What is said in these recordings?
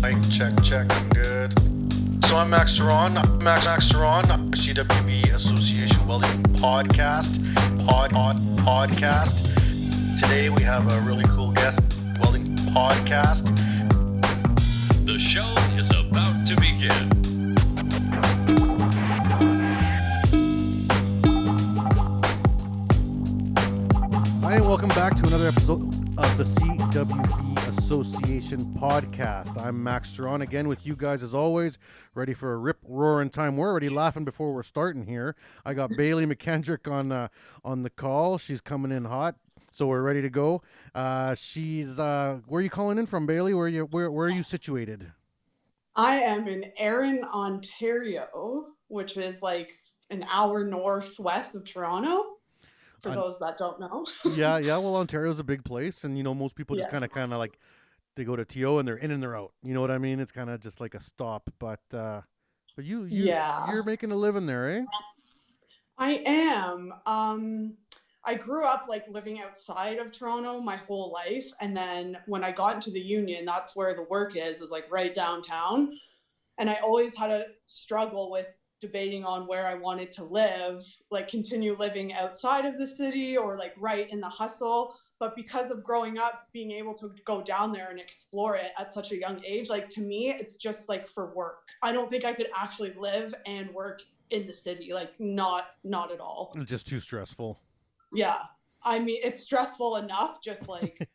Mic check, I'm good. So I'm Max Ceron, CWB Association Welding podcast. Today we have a really cool guest, Welding podcast. The show is about to begin. Hi, and welcome back to another episode of the CWB Association podcast. I'm Max Ceron again with you guys as always, ready for a rip-roaring time. We're already laughing before we're starting here. I got Bailey McKendrick on the call. She's coming in hot, so we're ready to go. Where are you calling in from, Bailey? Where are you situated? I am in Ceron, Ontario, which is like an hour northwest of Toronto. For those that don't know. yeah. Well, Ontario's a big place, and most people just kind of like they go to TO and they're in and they're out. You know what I mean? It's kind of just like a stop. But you're making a living there, eh? I am. I grew up like living outside of Toronto my whole life, and then when I got into the union, that's where the work is like right downtown. And I always had a struggle with debating on where I wanted to live, like continue living outside of the city or like right in the hustle. But because of growing up, being able to go down there and explore it at such a young age, like to me, it's just like for work. I don't think I could actually live and work in the city, like not at all. It's just too stressful. Yeah. I mean, it's stressful enough, just like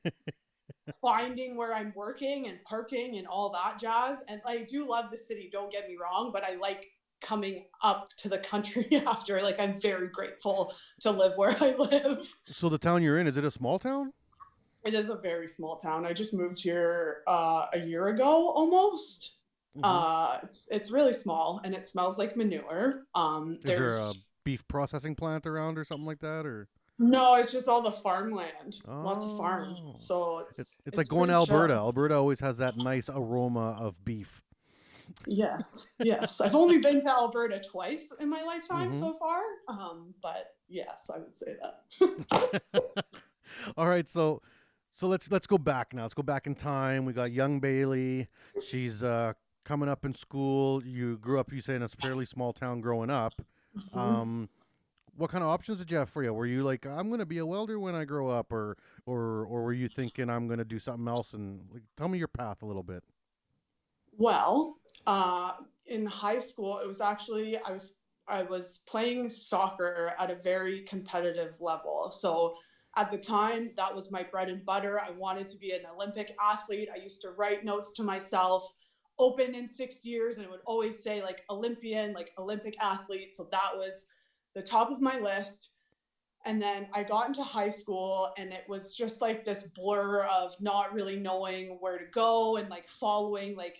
finding where I'm working and parking and all that jazz. And I do love the city, don't get me wrong, but I like coming up to the country after. Like, I'm very grateful to live where I live. So the town you're in, is it a small town? It is a very small town. I just moved here a year ago almost. Mm-hmm. It's really small and it smells like manure. Is there a beef processing plant around or something like that, or? No, it's just all the farmland. Lots of farm. So it's like going to Alberta. Chill. Alberta always has that nice aroma of beef. Yes. I've only been to Alberta twice in my lifetime so far. But yes, I would say that. All right. So let's go back now. Let's go back in time. We got young Bailey. She's coming up in school. You grew up, you say, in a fairly small town growing up. Mm-hmm. What kind of options did you have for you? Were you like, I'm going to be a welder when I grow up, or were you thinking I'm going to do something else? And tell me your path a little bit. Well, in high school, it was actually, I was playing soccer at a very competitive level. So at the time, that was my bread and butter. I wanted to be an Olympic athlete. I used to write notes to myself, open in 6 years, and it would always say like Olympian, like Olympic athlete. So that was the top of my list. And then I got into high school and it was just like this blur of not really knowing where to go and like following, like,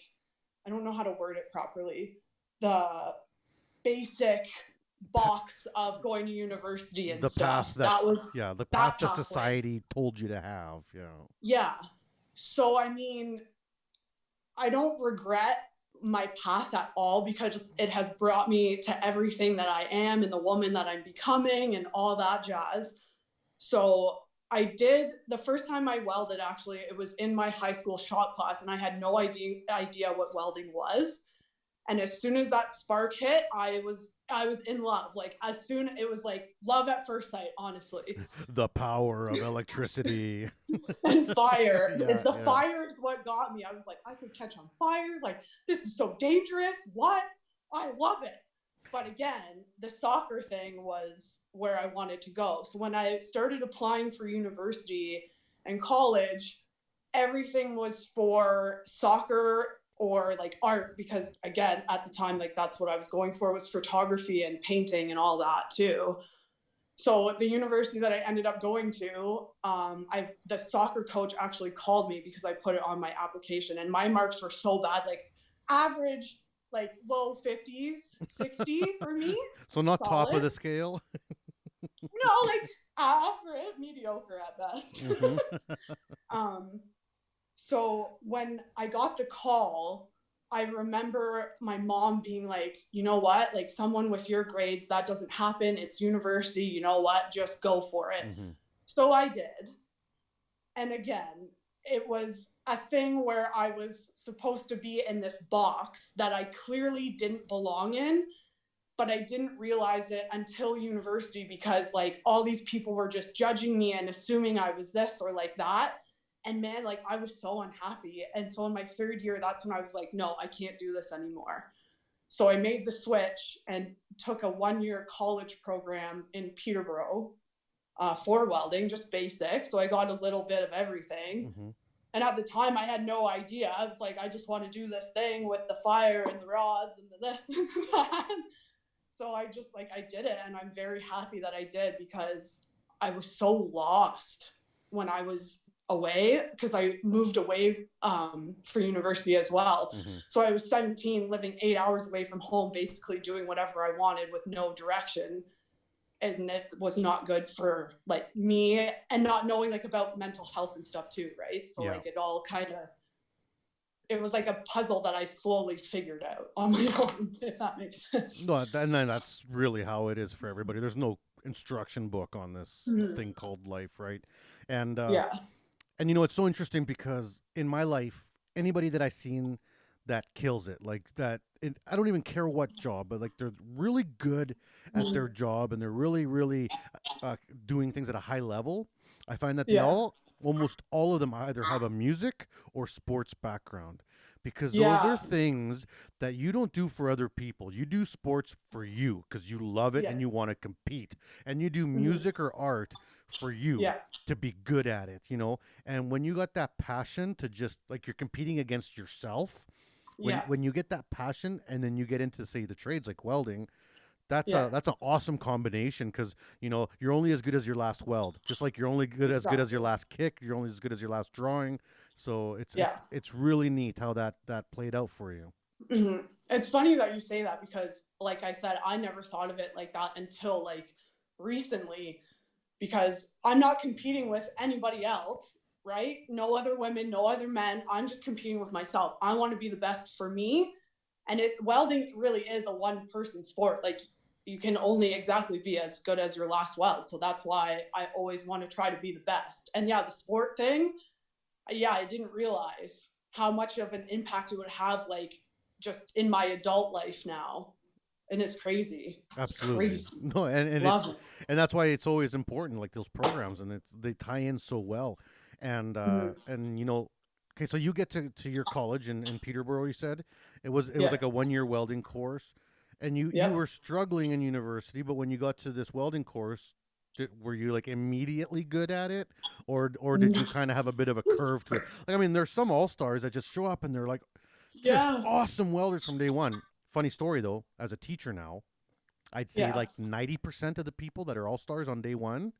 I don't know how to word it properly, the basic box of going to university and the stuff. Path the path that society told you to have. Yeah. So, I mean, I don't regret my path at all because it has brought me to everything that I am and the woman that I'm becoming and all that jazz. So I did, the first time I welded, actually, it was in my high school shop class and I had no idea what welding was. And as soon as that spark hit, I was in love. Like it was like love at first sight, honestly. The power of electricity. And fire. Fire is what got me. I was like, I could catch on fire. Like, this is so dangerous. What? I love it. But again, the soccer thing was where I wanted to go. So when I started applying for university and college, everything was for soccer or like art, because again, at the time, like that's what I was going for, was photography and painting and all that too. So the university that I ended up going to, the soccer coach actually called me because I put it on my application and my marks were so bad, like average, like low 50s, 60 for me. So not solid. Top of the scale? No, like average, mediocre at best. So when I got the call, I remember my mom being like, you know what, like someone with your grades, that doesn't happen. It's university. You know what? Just go for it. Mm-hmm. So I did. And again, it was a thing where I was supposed to be in this box that I clearly didn't belong in, but I didn't realize it until university because like all these people were just judging me and assuming I was this or like that. And man, like I was so unhappy. And so in my third year, that's when I was like, no, I can't do this anymore. So I made the switch and took a 1-year college program in Peterborough for welding, just basic. So I got a little bit of everything. Mm-hmm. And at the time I had no idea. I was like, I just want to do this thing with the fire and the rods and the this and that. So I just like, I did it. And I'm very happy that I did because I was so lost when I was away because I moved away for university as well. Mm-hmm. So I was 17, living 8 hours away from home, basically doing whatever I wanted with no direction. And it was not good for like me and not knowing like about mental health and stuff too. Right. So like it all kind of, it was like a puzzle that I slowly figured out on my own, if that makes sense. No, and then that's really how it is for everybody. There's no instruction book on this thing called life. Right. And, and you know, it's so interesting because in my life, anybody that I've seen that kills it, like that, I don't even care what job, but like they're really good at their job and they're really, really doing things at a high level. I find that they almost all of them either have a music or sports background because those are things that you don't do for other people. You do sports for you because you love it and you want to compete, and you do music or art for you to be good at it, you know? And when you got that passion to just like you're competing against yourself, when you get that passion and then you get into say the trades like welding, that's an awesome combination because you know you're only as good as your last weld, just like you're only good as your last kick, you're only as good as your last drawing. So it's really neat how that played out for you. Mm-hmm. It's funny that you say that because like I said, I never thought of it like that until like recently, because I'm not competing with anybody else, right? No other women, no other men. I'm just competing with myself. I want to be the best for me. And welding really is a one-person sport. Like you can only exactly be as good as your last weld. So that's why I always want to try to be the best. And the sport thing, I didn't realize how much of an impact it would have like just in my adult life now. And it's crazy. It's absolutely crazy. No, and that's why it's always important, like those programs, and they tie in so well. And and you know, okay, so you get to your college in Peterborough. You said it was like a 1-year welding course, and you were struggling in university, but when you got to this welding course, were you like immediately good at it, or did you kind of have a bit of a curve to it? Like, I mean, there's some all-stars that just show up and they're like just awesome welders from day one. Funny story though, as a teacher now, I'd say like 90% of the people that are all-stars on day one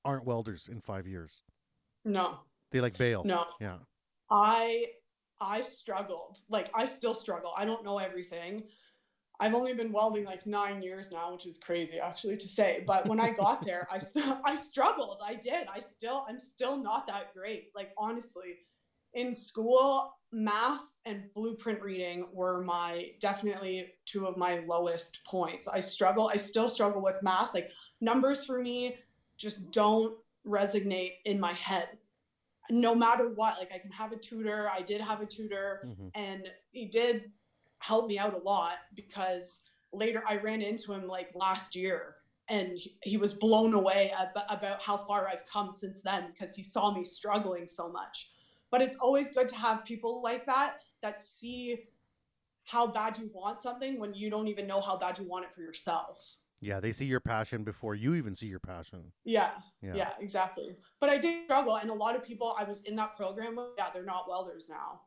aren't welders in 5 years. No. They like bail. No. Yeah. I struggled. Like I still struggle. I don't know everything. I've only been welding like 9 years now, which is crazy actually to say. But when I got there, I struggled. I did. I'm still not that great. Like honestly, in school, math and blueprint reading were definitely two of my lowest points. I still struggle with math. Like numbers for me just don't resonate in my head no matter what. Like I can have a tutor. I did have a tutor and he did help me out a lot because later I ran into him like last year and he was blown away about how far I've come since then because he saw me struggling so much. But it's always good to have people like that see how bad you want something when you don't even know how bad you want it for yourself. Yeah, they see your passion before you even see your passion. Yeah, exactly. But I did struggle, and a lot of people I was in that program with, they're not welders now.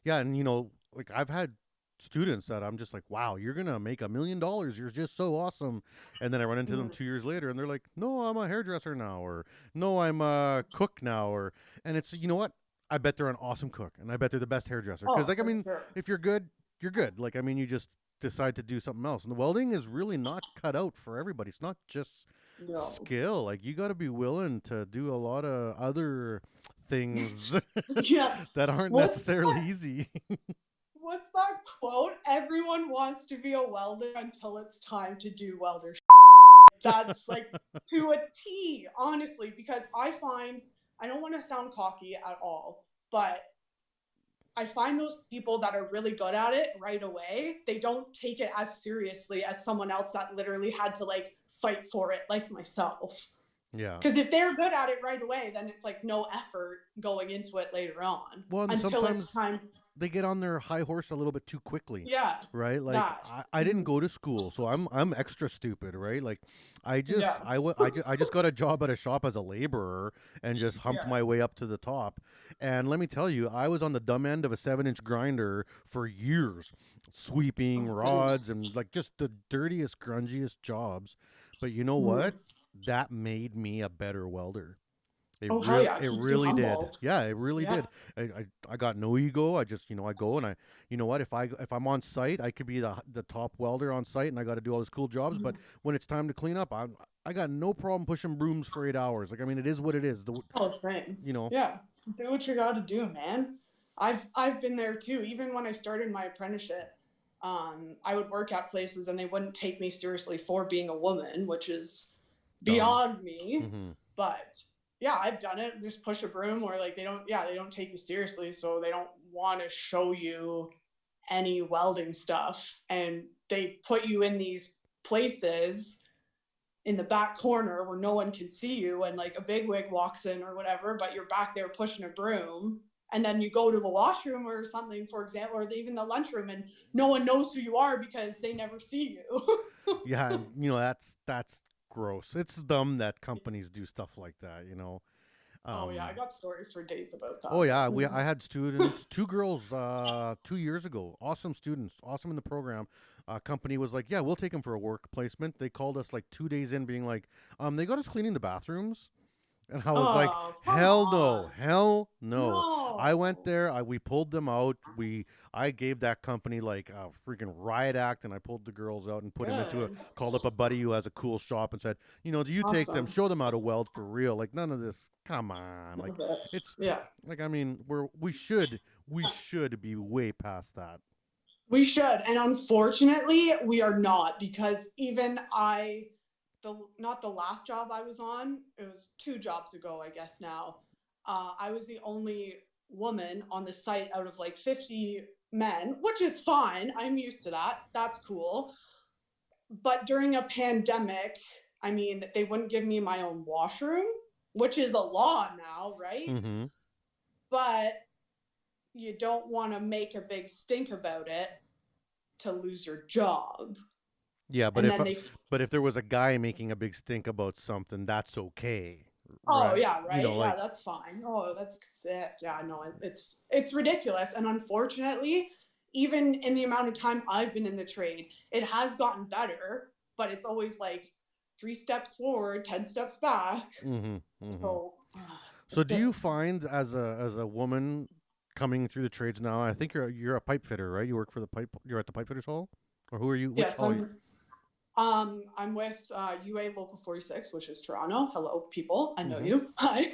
Yeah, and you know, like I've had students that I'm just like, wow, you're going to make $1 million. You're just so awesome. And then I run into them 2 years later and they're like, no, I'm a hairdresser now, or no, I'm a cook now. And it's, you know what? I bet they're an awesome cook and I bet they're the best hairdresser. Because like, I mean, if you're good, you're good. Like, I mean, you just decide to do something else. And the welding is really not cut out for everybody. It's not just skill. Like you got to be willing to do a lot of other things that aren't necessarily easy. What's that quote? Everyone wants to be a welder until it's time to do welder. That's like to a T, honestly, because I find, I don't want to sound cocky at all, but I find those people that are really good at it right away, they don't take it as seriously as someone else that literally had to like fight for it, like myself. Yeah. Because if they're good at it right away, then it's like no effort going into it later on. Well, and until sometimes it's time. they get on their high horse a little bit too quickly. Yeah. Right. Like I didn't go to school, so I'm extra stupid. Right. Like I just got a job at a shop as a laborer and just humped my way up to the top. And let me tell you, I was on the dumb end of a 7-inch grinder for years, sweeping rods and like just the dirtiest, grungiest jobs. But you know what? That made me a better welder. It really did. Yeah, it really did. I got no ego. I just, I go and you know what, if I'm on site, I could be the top welder on site and I got to do all these cool jobs. But when it's time to clean up, I got no problem pushing brooms for 8 hours. Like, I mean, it is what it is. Same. Yeah, do what you got to do, man. I've been there too. Even when I started my apprenticeship, I would work at places and they wouldn't take me seriously for being a woman, which is beyond me. But yeah, I've done it. Just push a broom, or like they don't take you seriously, so they don't want to show you any welding stuff, and they put you in these places in the back corner where no one can see you, and like a bigwig walks in or whatever, but you're back there pushing a broom, and then you go to the washroom or something, for example, or even the lunchroom, and no one knows who you are because they never see you. Yeah, and that's gross. It's dumb that companies do stuff like that, I got stories for days about that. Oh yeah, I had students, 2 girls 2 years ago, awesome students, awesome in the program. Company was like, yeah, we'll take them for a work placement. They called us like 2 days in being like, they got us cleaning the bathrooms. And I was like, hell no. I went there. We pulled them out. I gave that company like a freaking riot act, and I pulled the girls out and called up a buddy who has a cool shop and said, do you take them, show them how to weld for real? Like, none of this. Come on. Like, it's like, I mean, we should be way past that. We should. And unfortunately, we are not, because even not the last job I was on, it was 2 jobs ago, I guess now. I was the only woman on the site out of like 50 men, which is fine. I'm used to that. That's cool. But during a pandemic, I mean, they wouldn't give me my own washroom, which is a law now, right? But you don't want to make a big stink about it to lose your job. Yeah, but if there was a guy making a big stink about something, that's okay. Oh, right? Yeah, right. That's fine. Oh, that's sick. Yeah, no, it's ridiculous. And unfortunately, even in the amount of time I've been in the trade, it has gotten better, but it's always like 3 steps forward, 10 steps back. So do you find as a woman coming through the trades now, I think you're a pipe fitter, right? You work for you're at the Pipe Fitters Hall? Or who are you? Yes, I'm with UA Local 46, which is Toronto. Hello, people. I know you. Hi.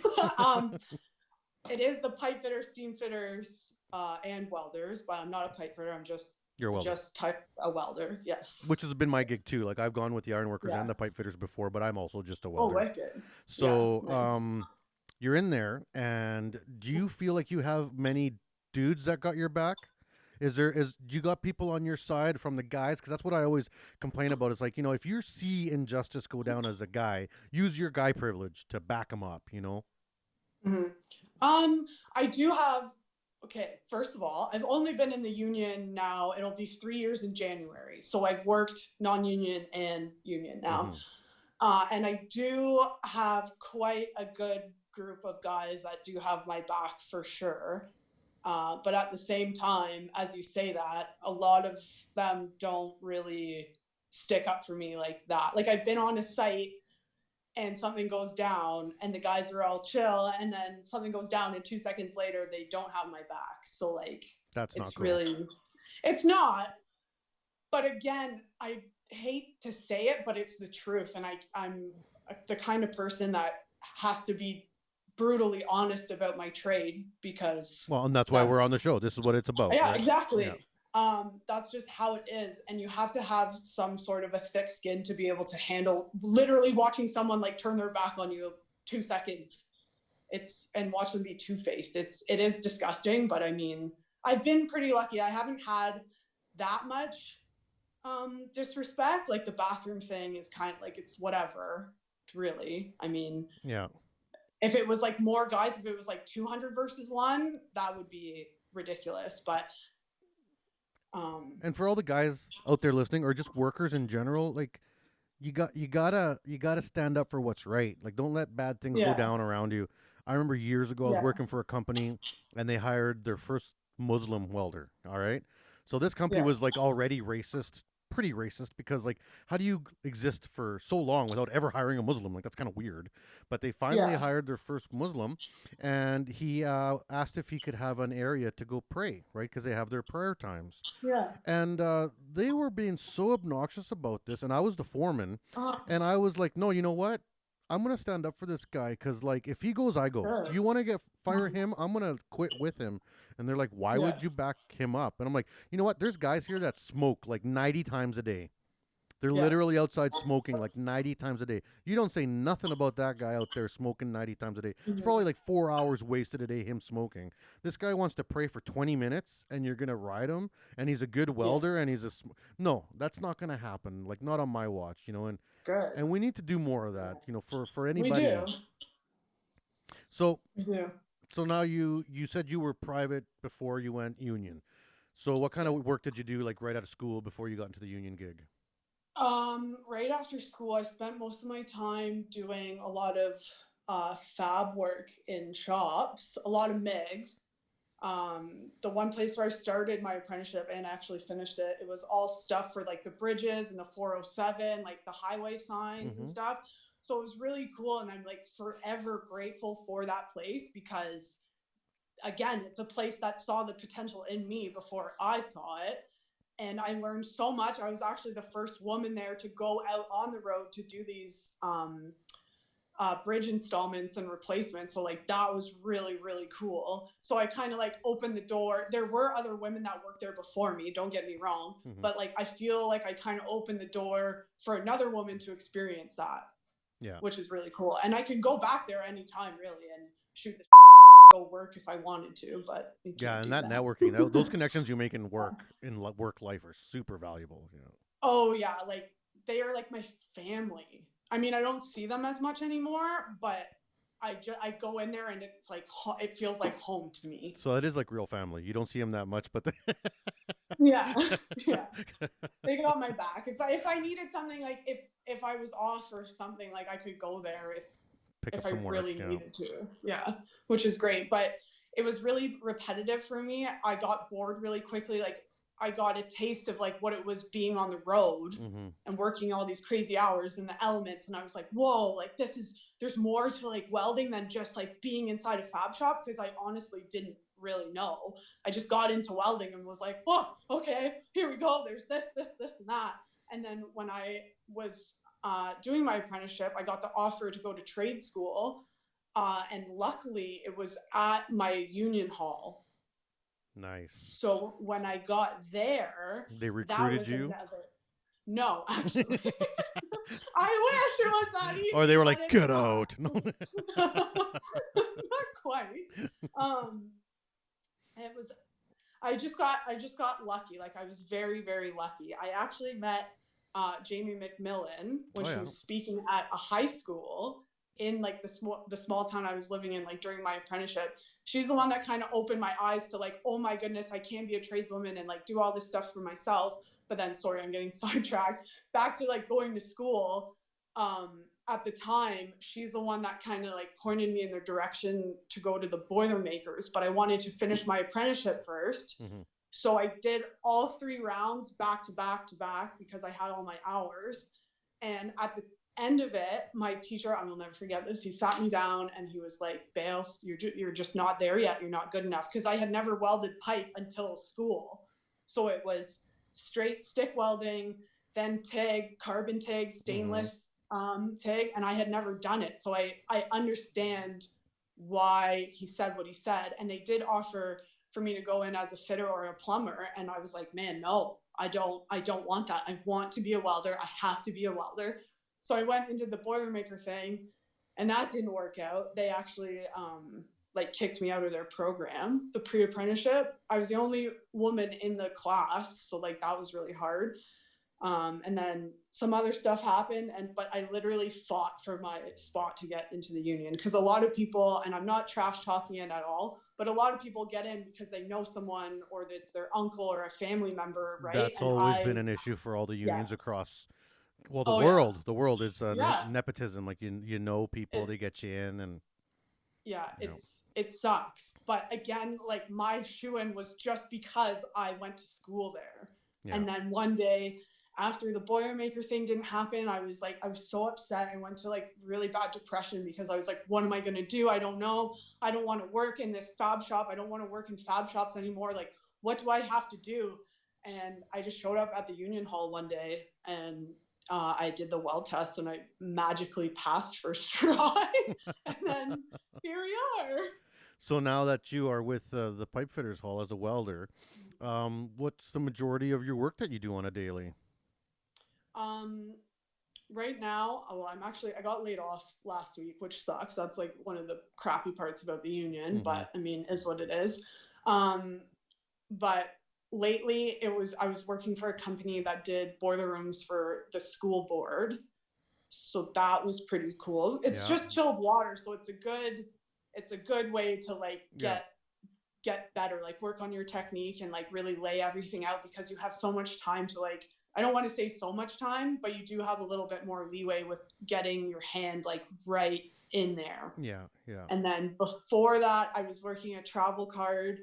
It is the pipe fitters, steam fitters, and welders, but I'm not a pipe fitter. I'm just a welder. Yes. Which has been my gig too. Like, I've gone with the ironworkers and the pipe fitters before, but I'm also just a welder. Oh, wicked. So, nice. You're in there, and do you feel like you have many dudes that got your back? Do you got people on your side from the guys? Because that's what I always complain about. It's like, if you see injustice go down as a guy, use your guy privilege to back them up, I do have, first of all, I've only been in the union now. It'll be 3 years in January. So I've worked non-union and union now. And I do have quite a good group of guys that do have my back for sure. But at the same time, as you say that, a lot of them don't really stick up for me like that. Like, I've been on a site and something goes down and the guys are all chill, and then something goes down and 2 seconds later they don't have my back. So like, that's not cool. It's not. But again, I hate to say it, but it's the truth. And I'm the kind of person that has to be brutally honest about my trade, because and that's why we're on the show. This is what it's about. Yeah, right? Exactly. Yeah. That's just how it is, and you have to have some sort of a thick skin to be able to handle literally watching someone like turn their back on you 2 seconds. And watch them be two-faced. It is disgusting, but I mean, I've been pretty lucky. I haven't had that much disrespect. Like the bathroom thing is kind of like, it's whatever, really. I mean, yeah. If it was like more guys, if it was like 200 versus 1, that would be ridiculous. But and for all the guys out there listening, or just workers in general, like you gotta stand up for what's right. Like, don't let bad things go down around you. I remember years ago I was working for a company, and they hired their first Muslim welder. All right, so this company was like already racist, pretty racist, because like, how do you exist for so long without ever hiring a Muslim? Like, that's kind of weird. But they finally hired their first Muslim, and he asked if he could have an area to go pray, right? Because they have their prayer times. Yeah. And they were being so obnoxious about this, and I was the foreman, and I was like, no, you know what? I'm gonna stand up for this guy, because like, if he goes, I go. Sure. You want to fire him? I'm gonna quit with him. And they're like, why would you back him up? And I'm like, you know what? There's guys here that smoke like 90 times a day. They're literally outside smoking like 90 times a day. You don't say nothing about that guy out there smoking 90 times a day. It's probably like 4 hours wasted a day, him smoking. This guy wants to pray for 20 minutes, and you're going to ride him, and he's a good welder, and he's no, that's not going to happen. Like, not on my watch, you know, and we need to do more of that, you know, for anybody. We do. So, we do. So now you said you were private before you went union. So what kind of work did you do, like right out of school, before you got into the union gig? Right after school, I spent most of my time doing a lot of fab work in shops, a lot of MIG. The one place where I started my apprenticeship and actually finished it, it was all stuff for like the bridges and the 407, like the highway signs and stuff. So it was really cool, and I'm like forever grateful for that place, because again, it's a place that saw the potential in me before I saw it. And I learned so much. I was actually the first woman there to go out on the road to do these bridge installments and replacements. So like, that was really, really cool. So I kind of like opened the door. There were other women that worked there before me, don't get me wrong, but like, I feel like I kind of opened the door for another woman to experience that. Yeah, which is really cool. And I could go back there anytime, really, and shoot the go work if I wanted to. But and that networking, those connections you make in work life are super valuable. You know. Oh yeah, like they are like my family. I mean, I don't see them as much anymore, but I go in there and it's like, it feels like home to me. So it is like real family. You don't see them that much, but yeah, they got my back. If I needed something, like if I was off or something, like I could go there if I really needed to. Yeah, which is great. But it was really repetitive for me. I got bored really quickly. Like, I got a taste of like what it was being on the road and working all these crazy hours in the elements. And I was like, whoa, like there's more to like welding than just like being inside a fab shop. Because I honestly didn't really know. I just got into welding and was like, oh, okay, here we go. There's this, and that. And then when I was doing my apprenticeship, I got the offer to go to trade school. And luckily it was at my union hall. Nice. So when I got there, they recruited you? No, actually. I wish it was that easy. Or they were like, get out. Not quite. It was, I just got lucky. Like, I was very, very lucky. I actually met Jamie McMillan when she was speaking at a high school in like the small town I was living in, like during my apprenticeship. She's the one that kind of opened my eyes to like, oh my goodness, I can be a tradeswoman and like do all this stuff for myself. But then, sorry, I'm getting sidetracked. Back to like going to school. At the time, she's the one that kind of like pointed me in the direction to go to the Boilermakers, but I wanted to finish my apprenticeship first. So I did all 3 rounds back to back to back because I had all my hours. And at the end of it, my teacher, I will never forget this, he sat me down and he was like, Bale, you're just not there yet. You're not good enough. Because I had never welded pipe until school. So it was straight stick welding, then TIG, carbon TIG, stainless TIG, and I had never done it. So I understand why he said what he said. And they did offer for me to go in as a fitter or a plumber. And I was like, man, no, I don't want that. I want to be a welder. I have to be a welder. So I went into the Boilermaker thing, and that didn't work out. They actually like kicked me out of their program, the pre-apprenticeship. I was the only woman in the class, so like that was really hard. And then some other stuff happened, but I literally fought for my spot to get into the union, because a lot of people, and I'm not trash talking it at all, but a lot of people get in because they know someone, or it's their uncle or a family member, right? That's and always been an issue for all the unions across, well, the Oh, world. yeah. The world is Yeah. nepotism. Like you know people, they get you in, and Yeah, you know. it sucks. But again, like my shoe-in was just because I went to school there. Yeah. And then one day after the Boilermaker thing didn't happen, I was so upset. I went to like really bad depression, because I was like, what am I going to do? I don't know. I don't want to work in this fab shop. I don't want to work in fab shops anymore. Like, what do I have to do? And I just showed up at the union hall one day, and I did the weld test, and I magically passed first try. And then here we are. So now that you are with the Pipe Fitters Hall as a welder, what's the majority of your work that you do on a daily? Right now, well, I got laid off last week, which sucks. That's like one of the crappy parts about the union, but I mean, is what it is. But lately I was working for a company that did boiler rooms for the school board. So that was pretty cool. It's just chilled water. So it's a good way to like get better, like work on your technique and like really lay everything out, because you have so much time to like, I don't want to say so much time, but you do have a little bit more leeway with getting your hand like right in there. Yeah. And then before that, I was working at Travel Card,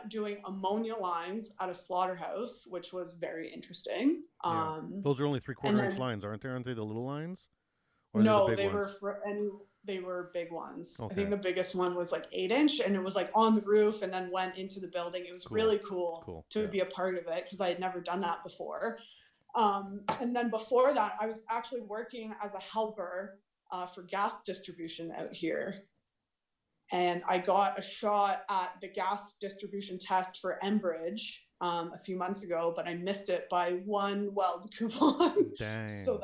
doing ammonia lines at a slaughterhouse, which was very interesting. Those are only 3/4 inch lines, aren't they? Aren't they the little lines? Or no, they ones? they were big ones. Okay. I think the biggest one was like 8 inch, and it was like on the roof and then went into the building. It was really cool to be a part of it, because I had never done that before. And then before that, I was actually working as a helper for gas distribution out here. And I got a shot at the gas distribution test for Enbridge a few months ago, but I missed it by one weld coupon. Dang. So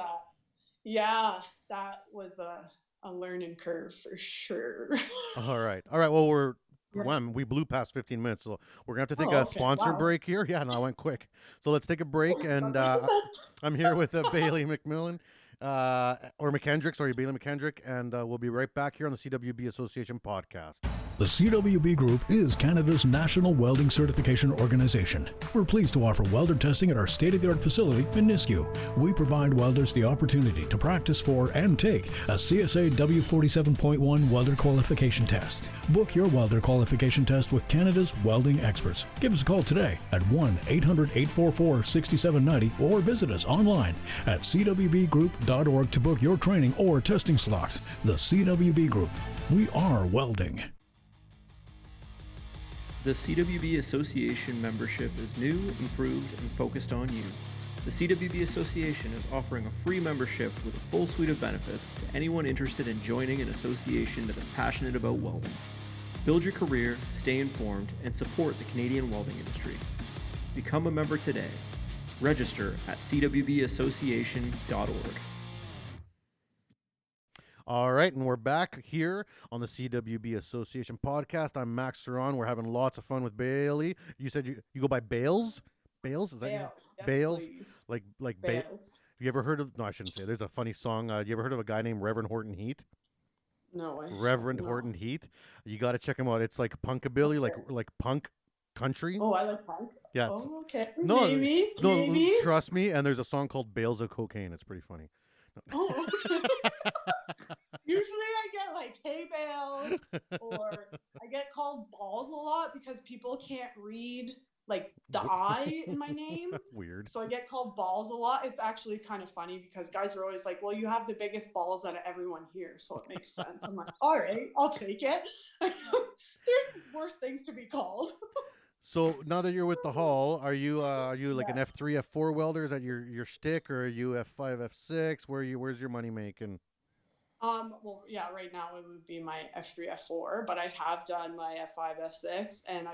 that was a learning curve for sure. All right. Well, we blew past 15 minutes, so we're gonna have to take a sponsor break here. Yeah, no, I went quick. So let's take a break, and I'm here with Bailey McMillan, or McKendrick, sorry, Bailey McKendrick, and we'll be right back here on the CWB Association podcast. The CWB Group is Canada's national welding certification organization. We're pleased to offer welder testing at our state-of-the-art facility in Nisku. We provide welders the opportunity to practice for and take a CSA W47.1 welder qualification test. Book your welder qualification test with Canada's welding experts. Give us a call today at 1-800-844-6790 or visit us online at cwbgroup.org to book your training or testing slot. The CWB Group. We are welding. The CWB Association membership is new, improved, and focused on you. The CWB Association is offering a free membership with a full suite of benefits to anyone interested in joining an association that is passionate about welding. Build your career, stay informed, and support the Canadian welding industry. Become a member today. Register at cwbassociation.org. All right, and we're back here on the CWB Association podcast. I'm Max Ceron. We're having lots of fun with Bailey. You said you go by Bales? Bales? Is that Bales? Yes, Bales? Please. Like Bales. Have you ever heard of? No, I shouldn't say. There's a funny song. You ever heard of a guy named Reverend Horton Heat? No way. Reverend Horton Heat. You got to check him out. It's like punkabilly, like punk country. Oh, I like punk. Yeah. Oh, okay. No, Maybe. Trust me. And there's a song called Bales of Cocaine. It's pretty funny. Oh, okay. Usually I get like hay bales, or I get called balls a lot because people can't read like the I in my name. Weird. So I get called balls a lot. It's actually kind of funny because guys are always like, well, you have the biggest balls out of everyone here, so it makes sense. I'm like, all right, I'll take it. There's worse things to be called. So now that you're with the Hall, are you like an F3, F4 welder? Is that your stick, or are you F5, F6? Where's your money making? Well, yeah, right now it would be my F3, F4, but I have done my F5, F6, and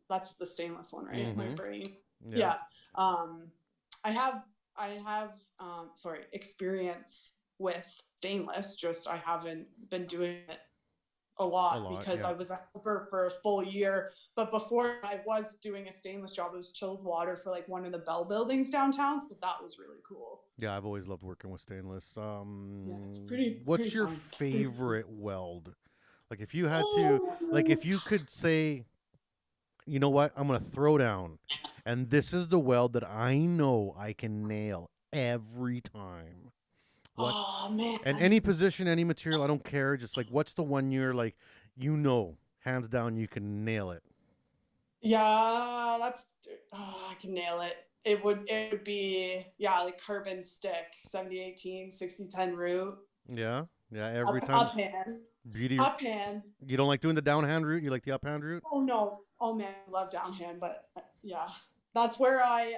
that's the stainless one, right? Mm-hmm. My brain. Yeah. I have experience with stainless, just I haven't been doing it a lot because I was a helper for a full year. But before I was doing a stainless job, it was chilled water for like one of the Bell buildings downtown. So that was really cool. Yeah, I've always loved working with stainless. It's pretty. What's pretty your fun. favorite weld? Like if you had to, like if you could say, you know what, I'm gonna throw down, and this is the weld that I know I can nail every time. What? Oh man. And any position, any material, I don't care. Just like, what's the one you're like, hands down, you can nail it. Yeah, I can nail it. It would be like carbon stick, 7018, 6010 root. Yeah, every time. Uphand. Beauty. Uphand. You don't like doing the downhand route? You like the uphand route? Oh no. Oh man, I love downhand, but yeah, that's where I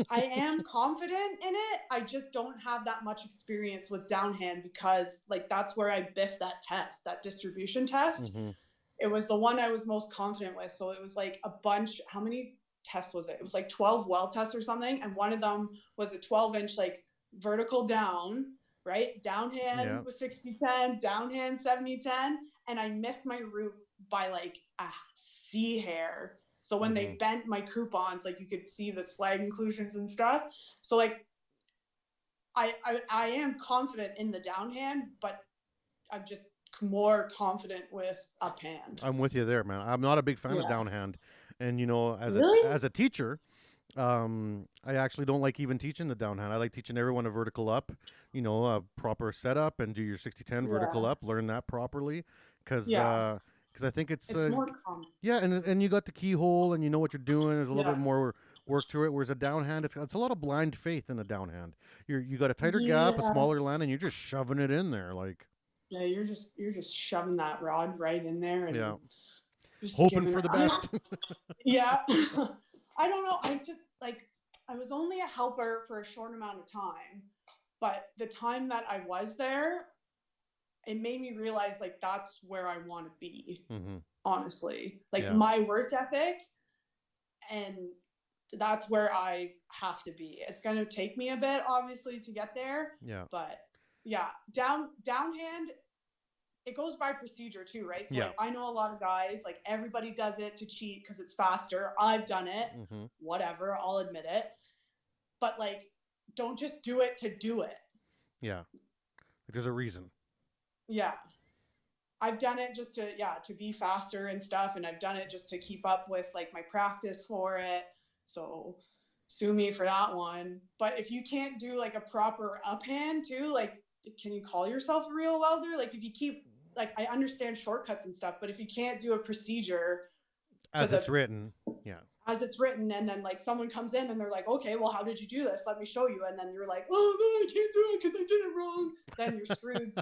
am confident in it. I just don't have that much experience with downhand because like that's where I biffed that test, that distribution test. Mm-hmm. It was the one I was most confident with. So it was like a bunch. How many tests was it? It was like 12 weld tests or something. And one of them was a 12-inch like vertical down, right? Downhand was 60-10, downhand 70-10. And I missed my route by like a C hair. So when they bent my coupons, like you could see the slag inclusions and stuff. So like I am confident in the downhand, but I'm just more confident with uphand. I'm with you there, man. I'm not a big fan of downhand. And as a teacher, I actually don't like even teaching the downhand. I like teaching everyone a vertical up, a proper setup, and do your 60-10 vertical up, learn that properly. Because I think it's more common. Yeah, and you got the keyhole and you know what you're doing. There's a little bit more work to it. Whereas a downhand, it's a lot of blind faith in a downhand. You got a tighter gap, a smaller land, and you're just shoving it in there like. Yeah, you're just shoving that rod right in there and hoping for the best. Yeah. I don't know. I was only a helper for a short amount of time, but the time that I was there, it made me realize like that's where I want to be. Honestly, like my work ethic, and that's where I have to be. It's going to take me a bit, obviously, to get there. Yeah. But yeah, downhand, it goes by procedure too, right? So like, I know a lot of guys, like everybody does it to cheat because it's faster. I've done it, whatever, I'll admit it. But like, don't just do it to do it. Yeah. Like, there's a reason. Yeah. I've done it just to be faster and stuff. And I've done it just to keep up with like my practice for it. So sue me for that one. But if you can't do like a proper uphand too, like, can you call yourself a real welder? Like if you keep, like, I understand shortcuts and stuff, but if you can't do a procedure as it's written, as it's written, and then like someone comes in and they're like, okay, well, how did you do this? Let me show you. And then you're like, oh no, I can't do it because I did it wrong. Then you're screwed.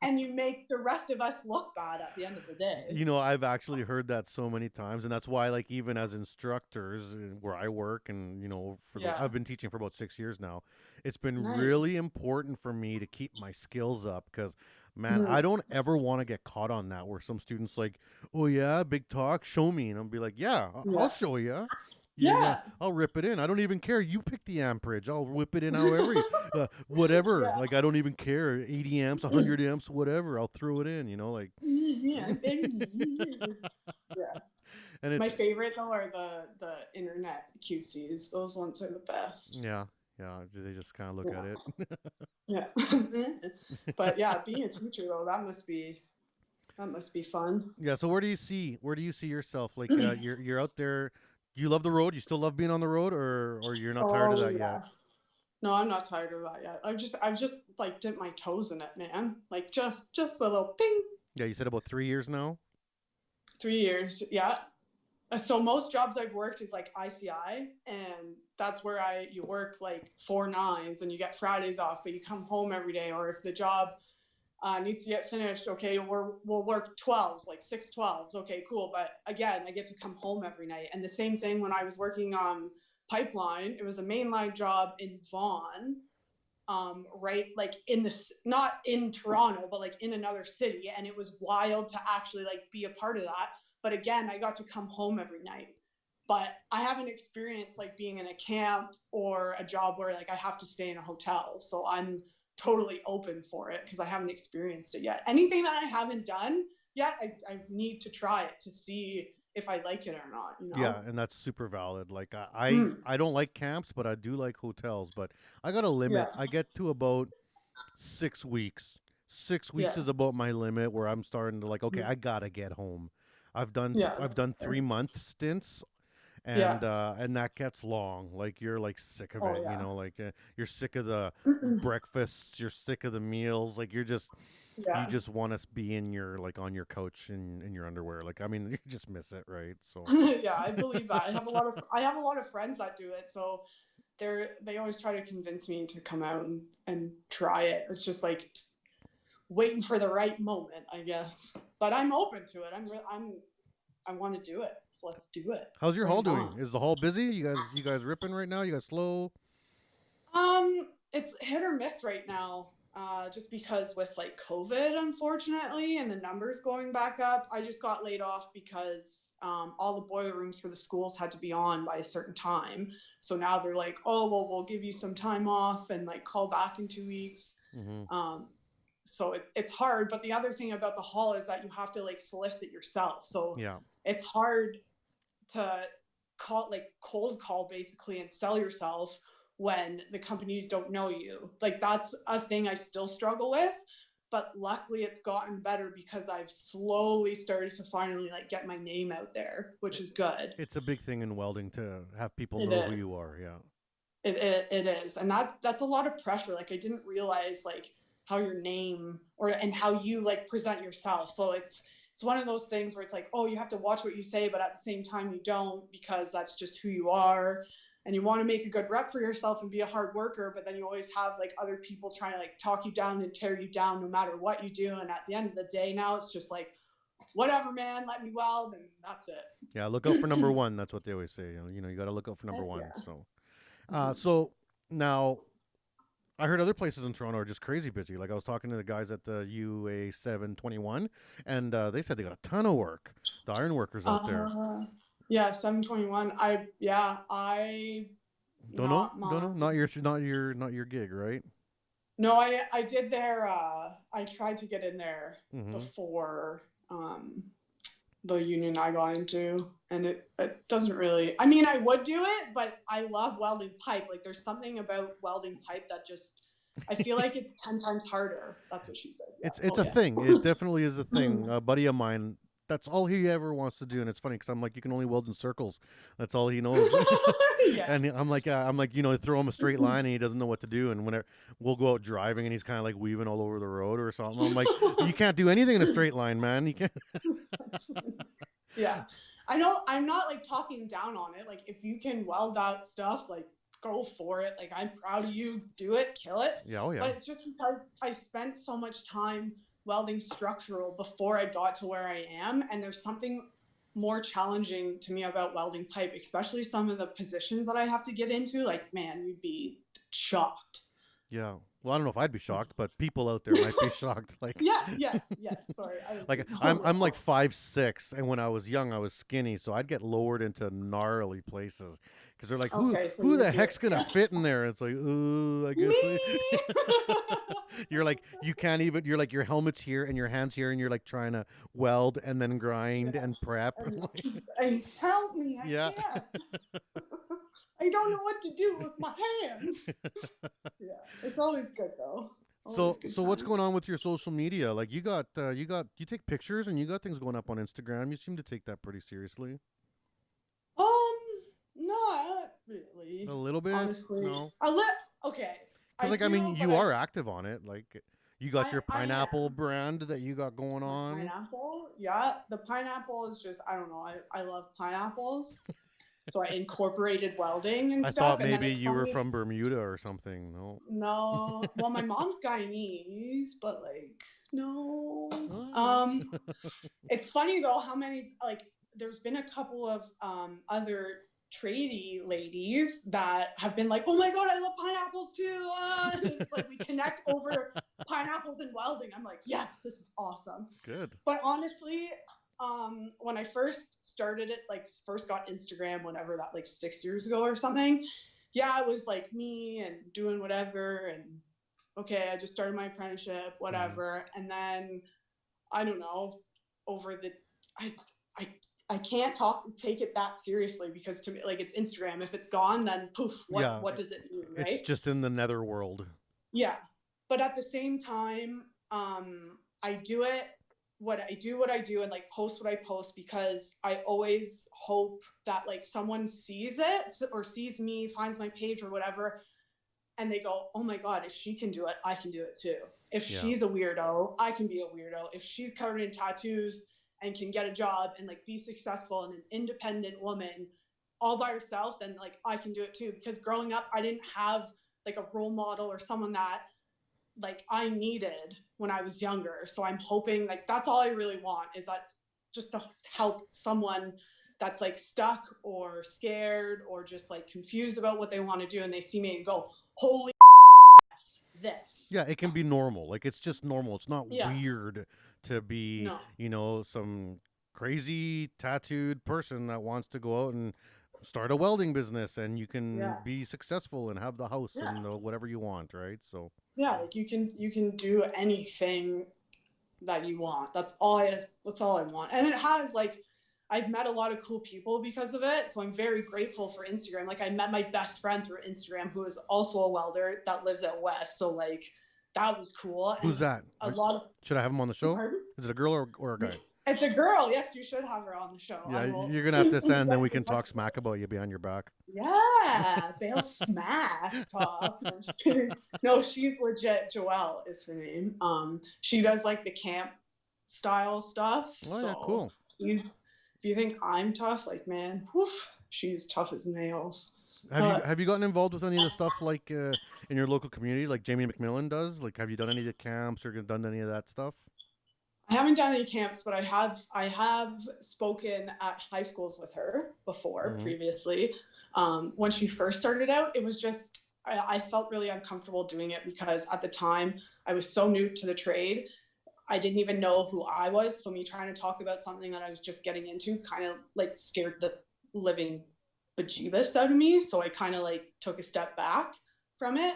And you make the rest of us look bad at the end of the day. I've actually heard that so many times. And that's why, like, even as instructors where I work and, I've been teaching for about 6 years now, it's been really important for me to keep my skills up because, man, I don't ever want to get caught on that where some students like, oh, yeah, big talk, show me. And I'll be like, I'll show you. Yeah, I'll rip it in. I don't even care. You pick the amperage. I'll whip it in however, whatever. Yeah. Like, I don't even care. 80 amps, 100 amps, whatever. I'll throw it in, like. Yeah. And my favorite, though, are the internet QCs. Those ones are the best. Yeah. Yeah, they just kind of look at it. Yeah. But yeah, being a teacher, though, that must be fun. Yeah, so where do you see yourself? Like, you're out there. Do you love the road? You still love being on the road, or you're not tired of that yet? No, I'm not tired of that yet. I've just like dipped my toes in it, man. Like just a little ping. Yeah, you said about 3 years now. 3 years, yeah. So most jobs I've worked is like ICI, and that's where you work like 4 9s and you get Fridays off, but you come home every day. Or if the job needs to get finished, okay, we'll work 12s, like 6 12s. Okay, cool. But again, I get to come home every night. And the same thing when I was working on pipeline, it was a mainline job in Vaughan, right? Like not in Toronto, but like in another city. And it was wild to actually like be a part of that. But again, I got to come home every night. But I haven't experienced like being in a camp or a job where like I have to stay in a hotel. So I'm totally open for it because I haven't experienced it yet. Anything that I haven't done yet, I need to try it to see if I like it or not. You know? Yeah, and that's super valid. Like I don't like camps, but I do like hotels. But I got a limit. Yeah. I get to about 6 weeks. 6 weeks Yeah. is about my limit where I'm starting to like, okay, I gotta get home. I've done that's 3-month stints, and that gets long. Like you're like sick of it, you know. Like you're sick of the breakfasts, you're sick of the meals. Like you just want to be in your like on your couch in your underwear. Like I mean, you just miss it, right? So yeah, I believe that. I have a lot of friends that do it, so they always try to convince me to come out and try it. It's just like waiting for the right moment, I guess. But I'm open to it. I want to do it, so let's do it. how's your hall doing? Is the hall busy? You guys ripping right now? You guys slow? It's hit or miss right now. Just because with like COVID, unfortunately, and the numbers going back up, I just got laid off because all the boiler rooms for the schools had to be on by a certain time. So now they're like, oh, well, we'll give you some time off and like call back in 2 weeks. Mm-hmm. So it's hard. But the other thing about the hall is that you have to like solicit yourself. So it's hard to cold call basically and sell yourself when the companies don't know you. Like that's a thing I still struggle with, but luckily it's gotten better because I've slowly started to finally like get my name out there, which is good. It's a big thing in welding to have people know who you are. Yeah. It is. And that's a lot of pressure. Like I didn't realize like how your name and how you like present yourself. So it's one of those things where it's like, oh, you have to watch what you say, but at the same time you don't, because that's just who you are. And you want to make a good rep for yourself and be a hard worker, but then you always have like other people trying to like talk you down and tear you down no matter what you do. And at the end of the day now it's just like, whatever, man, let me weld, and that's it. Yeah, look out for number one. That's what they always say. You know, you got to look out for number one. So now I heard other places in Toronto are just crazy busy. Like I was talking to the guys at the UA 721, and they said they got a ton of work. The iron workers out there. Yeah, 721. I don't know. Not your gig, right? No, I did there. I tried to get in there before the union I got into, and it doesn't really. I mean, I would do it, but I love welding pipe. Like, there's something about welding pipe that just. I feel like it's 10 times harder. That's what she said. Yeah. It's a thing. It definitely is a thing. A buddy of mine. That's all he ever wants to do, and it's funny because I'm like, you can only weld in circles. That's all he knows. And I'm like, you know, throw him a straight line, and he doesn't know what to do. And whenever we'll go out driving, and he's kind of like weaving all over the road or something. I'm like, you can't do anything in a straight line, man. You can't. Yeah, I know. I'm not like talking down on it. Like, if you can weld out stuff, like go for it. Like, I'm proud of you. Do it, kill it. Yeah, oh yeah. But it's just because I spent so much time welding structural before I got to where I am, and there's something more challenging to me about welding pipe, especially some of the positions that I have to get into. Like, man, you'd be shocked. Yeah, well, I don't know if I'd be shocked, but people out there might be shocked. Like, yes. Sorry, I'm like 5'6", and when I was young, I was skinny, so I'd get lowered into gnarly places because they're like, who the heck's gonna fit in there? It's like, I guess. You're like, you can't even. You're like, your helmet's here and your hands here, and you're like trying to weld and then grind and prep. Help me! I can't. I don't know what to do with my hands. Yeah, it's always good though. So what's going on with your social media? Like you take pictures and you got things going up on Instagram. You seem to take that pretty seriously. No, not really. A little bit, honestly. No. Okay. Because like, I mean, you are active on it. Like, you got your pineapple brand that you got going on. Pineapple, yeah. The pineapple is just, I don't know. I love pineapples. So I incorporated welding and stuff. I thought maybe you were from Bermuda or something. No. Well, my mom's Guyanese, but like, no. It's funny though how many, like, there's been a couple of other tradie ladies that have been like, oh my god, I love pineapples too. And it's like we connect over pineapples and welding. I'm like, yes, this is awesome. Good. But honestly, when I first started it, like first got Instagram, whenever that, like 6 years ago or something, yeah, it was like me and doing whatever, and okay, I just started my apprenticeship, whatever. And then I don't know, I can't take it that seriously, because to me, like, it's Instagram. If it's gone, then poof, what does it mean, right? It's just in the netherworld. Yeah. But at the same time, I do what I do and like post what I post, because I always hope that like someone sees it or sees me, finds my page or whatever, and they go, oh my God, if she can do it, I can do it too. If she's a weirdo, I can be a weirdo. If she's covered in tattoos and can get a job and like be successful and an independent woman all by herself, then like I can do it too. Because growing up, I didn't have like a role model or someone that like I needed when I was younger. So I'm hoping, like, that's all I really want, is that just to help someone that's like stuck or scared or just like confused about what they want to do, and they see me and go, holy this. Yeah, it can be normal. Like, it's just normal. It's not weird to be, some crazy tattooed person that wants to go out and start a welding business, and you can be successful and have the house and whatever you want, right? So like you can do anything that you want. That's all I want. And it has, like, I've met a lot of cool people because of it, so I'm very grateful for Instagram. Like, I met my best friend through Instagram, who is also a welder that lives out west, so like that was cool. Who's that? Should I have him on the show? Pardon? Is it a girl or a guy? It's a girl. Yes, you should have her on the show. Yeah, you're gonna have to send, then we can talk smack about you behind your back. Yeah, Bale smack talk. I'm just kidding. No, she's legit. Joelle is her name. She does like the camp style stuff. Oh yeah, cool. If you think I'm tough, like, man, she's tough as nails. Have you gotten involved with any of the stuff like in your local community, like Jamie McMillan does? Like, have you done any of the camps or done any of that stuff? I haven't done any camps, but I have spoken at high schools with her before, previously. When she first started out, it was just, I felt really uncomfortable doing it, because at the time I was so new to the trade. I didn't even know who I was. So me trying to talk about something that I was just getting into kind of like scared the living bejeebus out of me. So I kind of like took a step back from it.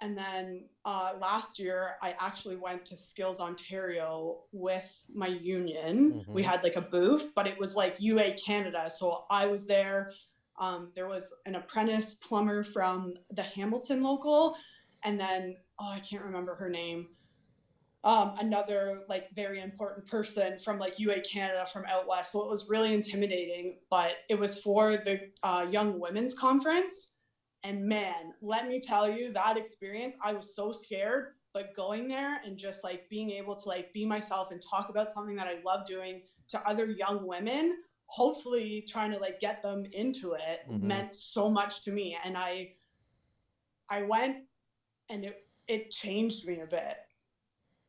And then last year, I actually went to Skills Ontario with my union. We had like a booth, but it was like UA Canada. So I was there. There was an apprentice plumber from the Hamilton local. And then, I can't remember her name. Another like very important person from like UA Canada from out west. So it was really intimidating, but it was for the Young Women's Conference. And man, let me tell you, that experience, I was so scared, but going there and just like being able to like be myself and talk about something that I love doing to other young women, hopefully trying to like get them into it, meant so much to me. And I went, and it changed me a bit.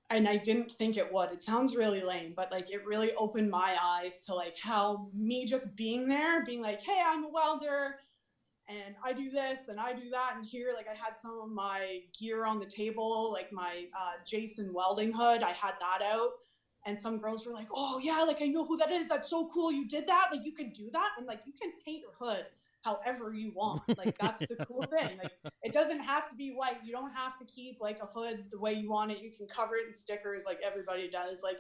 And I didn't think it would. It sounds really lame, but like it really opened my eyes to like how me just being there, being like, hey, I'm a welder, and I do this and I do that. And here, like, I had some of my gear on the table, like my Jason welding hood. I had that out. And some girls were like, oh, yeah, like, I know who that is. That's so cool. You did that. Like, you can do that. And, like, you can paint your hood however you want. Like, that's the cool thing. Like, it doesn't have to be white. You don't have to keep, like, a hood the way you want it. You can cover it in stickers like everybody does. Like,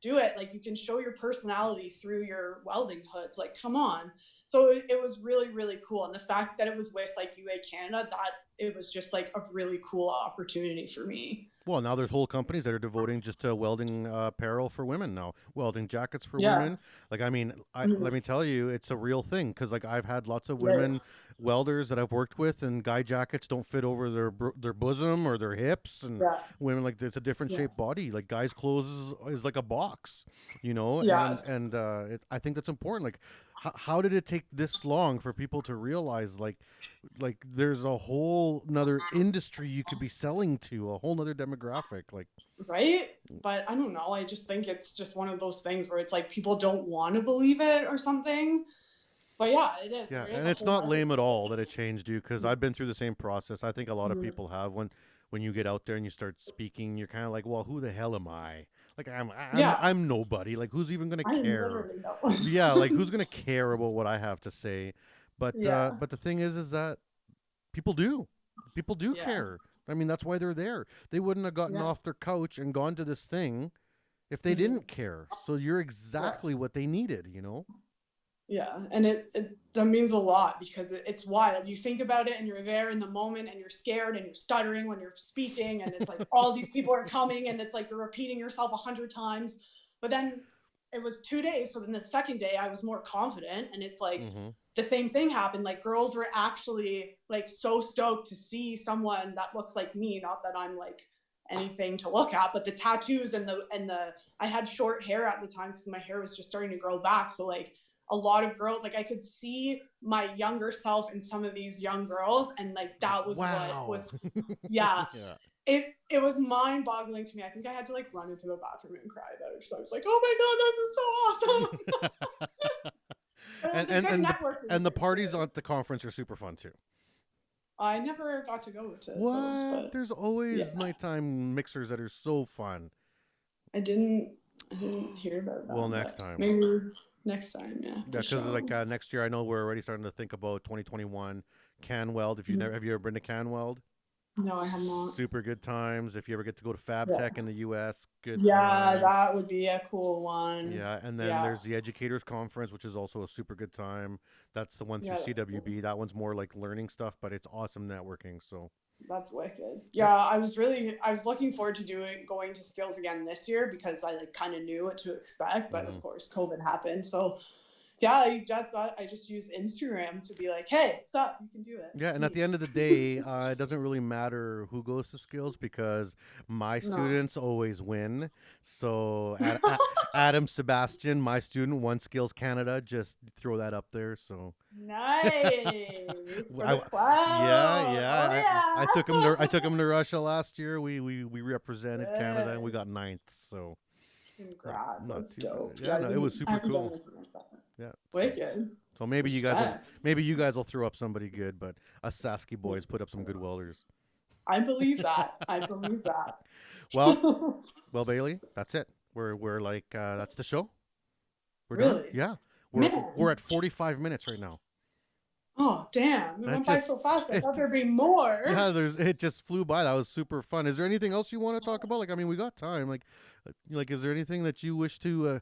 do it. Like, you can show your personality through your welding hoods. Like, come on. So it was really, really cool. And the fact that it was with like UA Canada, that it was just like a really cool opportunity for me. Well, now there's whole companies that are devoting just to welding apparel for women now, welding jackets for women. Like, I mean, let me tell you, it's a real thing, because like I've had lots of women welders that I've worked with, and guy jackets don't fit over their bosom or their hips, and women, like, it's a different shaped body. Like, guys' clothes is like a box, and I think that's important. Like, how did it take this long for people to realize like there's a whole nother industry you could be selling to, a whole nother demographic, like, right? But I don't know, I just think it's just one of those things where it's like people don't want to believe it or something. But yeah, it is. Yeah, and it's not lame at all that it changed you, because I've been through the same process. I think a lot of people have. When you get out there and you start speaking, you're kind of like, well, who the hell am I? Like, I'm nobody. Like, who's even going to care? Yeah, like, who's going to care about what I have to say? But the thing is that people do care. I mean, that's why they're there. They wouldn't have gotten off their couch and gone to this thing if they didn't care. So you're exactly what they needed, you know? Yeah, and that means a lot because it's wild. You think about it and you're there in the moment and you're scared and you're stuttering when you're speaking and it's like all these people are coming and it's like you're repeating yourself 100 times. But then it was 2 days. So then the second day I was more confident and it's like the same thing happened. Like girls were actually like so stoked to see someone that looks like me. Not that I'm like anything to look at, but the tattoos and the I had short hair at the time because my hair was just starting to grow back. So like a lot of girls, like I could see my younger self in some of these young girls. And like, that was what was, it was mind boggling to me. I think I had to like run into the bathroom and cry about it. So I was like, oh my God, this is so awesome. and the parties at the conference are super fun too. I never got to go to what? those, but there's always nighttime mixers that are so fun. I didn't hear about that. Well, next time. Maybe next time, yeah. Because like next year, I know we're already starting to think about 2021 Can Weld. If you have you ever been to Can Weld? No, I have not. Super good times. If you ever get to go to Fab Tech in the U.S., good. Yeah, that would be a cool one. Yeah, and then there's the Educators Conference, which is also a super good time. That's the one through CWB. Cool. That one's more like learning stuff, but it's awesome networking. So that's wicked. Yeah, I was looking forward to going to Skills again this year because I like kind of knew what to expect, but of course COVID happened. So yeah, I just use Instagram to be like, hey, what's up? You can do it. Yeah, and at the end of the day, it doesn't really matter who goes to Skills because my students always win. So Adam Sebastian, my student, won Skills Canada. Just throw that up there. So nice. I took him to Russia last year. We represented Canada and we got 9th. So congrats. That's dope. Yeah, no, it was super cool. Yeah. Wicked. So maybe you guys will throw up somebody good, but us Sasky boys put up some good welders. I believe that. Well, Bailey, that's it. We're like that's the show. We're really? Done. Yeah. We're at 45 minutes right now. Oh damn! It went by so fast. I thought there'd be more. Yeah, it just flew by. That was super fun. Is there anything else you want to talk about? Like, I mean, we got time. Like, is there anything that you wish to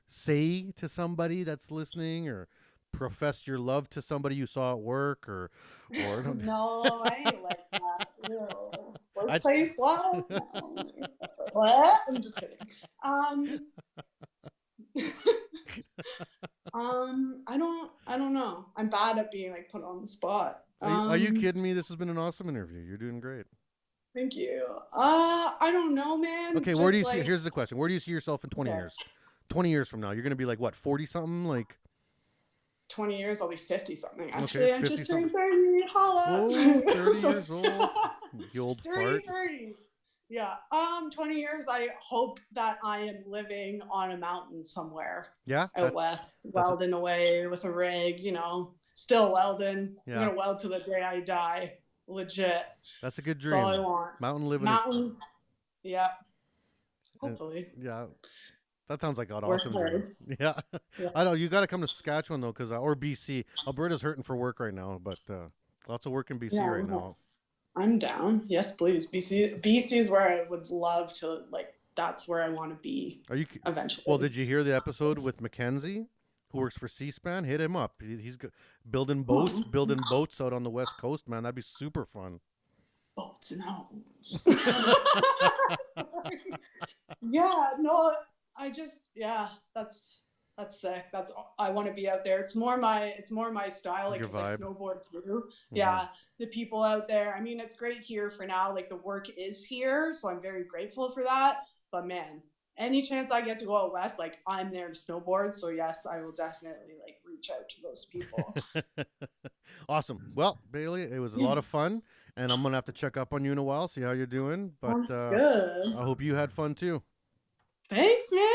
say to somebody that's listening, or profess your love to somebody you saw at work, or No, I ain't like that. No. Workplace love? No. What? I'm just kidding. I don't know. I'm bad at being like put on the spot. Are you kidding me? This has been an awesome interview. You're doing great. Thank you. I don't know, man. Okay, where do you see? Here's the question: where do you see yourself in 20 years? 20 years from now, you're gonna be like what, 40 something? Like 20 years, I'll be 50 something. Actually, I'm just something. turning 30. Holla. Oh, 30 years old. You old 30, fart. 30s. Yeah. 20 years. I hope that I am living on a mountain somewhere. Yeah. Out west, welding away with a rig. Still welding. Yeah. I'm gonna weld till the day I die. Legit. That's a good dream. That's all I want. Mountain living. Mountains. Yeah. Hopefully. Yeah. That sounds like an awesome dream. Yeah. I know you got to come to Saskatchewan though, or BC. Alberta's hurting for work right now, but lots of work in BC right now. I'm down. Yes, please. BC is where I would love to, like, that's where I want to be. Are you eventually? Well, did you hear the episode with Mackenzie, who works for C-SPAN? Hit him up. He's building boats out on the West Coast, man. That'd be super fun. Boats and homes. Yeah, no, that's sick. I want to be out there. It's more my style, like, because I snowboard too. Mm-hmm. Yeah, the people out there. I mean, it's great here for now. Like, the work is here, so I'm very grateful for that. But man, any chance I get to go out west, like, I'm there to snowboard. So yes, I will definitely like reach out to those people. Awesome. Well, Bailey, it was a lot of fun, and I'm gonna have to check up on you in a while, see how you're doing. But good. I hope you had fun too. Thanks, man.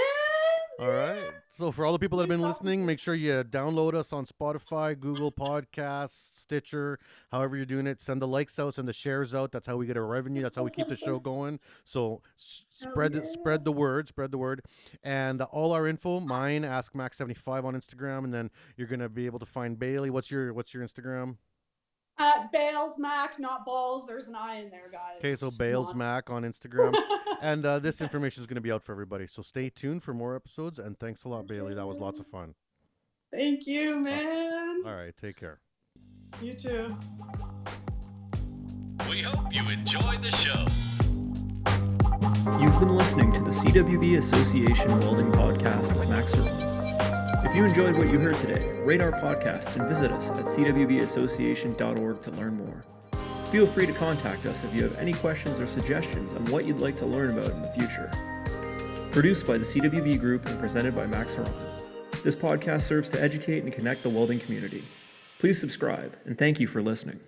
All right. So for all the people that have been listening, make sure you download us on Spotify, Google Podcasts, Stitcher, however you're doing it. Send the likes out, send the shares out. That's how we get our revenue. That's how we keep the show going. So spread the word. And all our info, mine, Ask Max 75 on Instagram, and then you're gonna be able to find Bailey. What's your Instagram? At Bales Mac, not balls. There's an I in there, guys. Okay, so Bales Mac on Instagram. And this information is going to be out for everybody. So stay tuned for more episodes. And thanks a lot, Bailey. That was lots of fun. Thank you, man. All right, take care. You too. We hope you enjoyed the show. You've been listening to the CWB Association Welding Podcast with Max Ceron. If you enjoyed what you heard today, rate our podcast and visit us at cwbassociation.org to learn more. Feel free to contact us if you have any questions or suggestions on what you'd like to learn about in the future. Produced by the CWB Group and presented by Max Ceron. This podcast serves to educate and connect the welding community. Please subscribe, and thank you for listening.